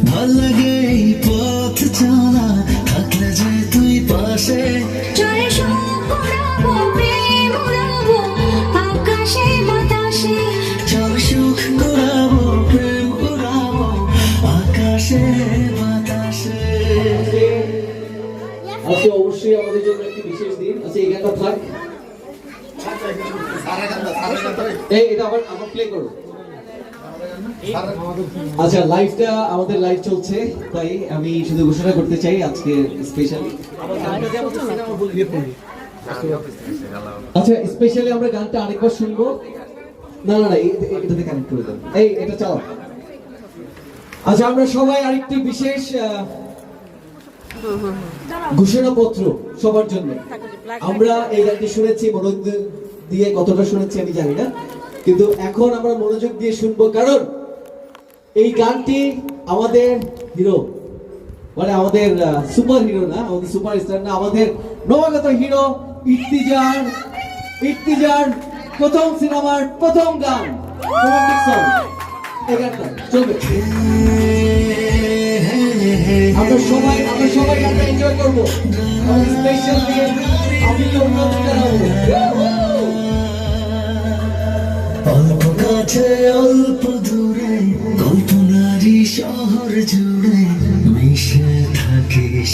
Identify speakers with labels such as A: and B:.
A: ভাল লাগে এই পথ চলা, থাকলে যে তুই পাশে।
B: জয় সুখ উড়াবো, প্রেম উড়াবো, আকাশে বাতাসে।
A: চল সুখ উড়াবো, প্রেম উড়াবো, আকাশে বাতাসে।
C: আজকে অবশ্যই আমাদের জন্য একটি বিশেষ দিন। আচ্ছা, এই গানটা থাক। এই এটা আবার প্লে করো। আচ্ছা, লাইভটা আমাদের লাইভ চলছে, তাই আমি শুধু ঘোষণা করতে চাই আজকে স্পেশালি। আচ্ছা, স্পেশালি আমরা গানটা আরেকবার শুনবো। না না না, এটাতে কানেক্ট করে দেন। এই এটা চালাও। আচ্ছা, আমরা সবাই আরেকটি বিশেষ ঘোষণাপত্র সবার জন্য। আমরা এই গানটি শুনেছি, মনোযোগ দিয়ে কতটা শুনেছি আমি জানি না, কিন্তু এখন আমরা মনোযোগ দিয়ে শুনবো, কারণ এই গানটি আমাদের হিরো, মানে আমাদের সুপার হিরো না, আমাদের সুপার স্টার না, আমাদের নবাগত হিরো ইর্তিজার প্রথম সিনেমার প্রথম গান, রোমান্টিক সং। এই গানটা চলবে, আমরা সবাই গানটা এনজয় করবো। স্পেশাল ডে আমি উন্নতি করাবো।
A: অল্প কাছে অল্প দূরে, কল্পনারই শহর জুড়ে মিশে থাকিস।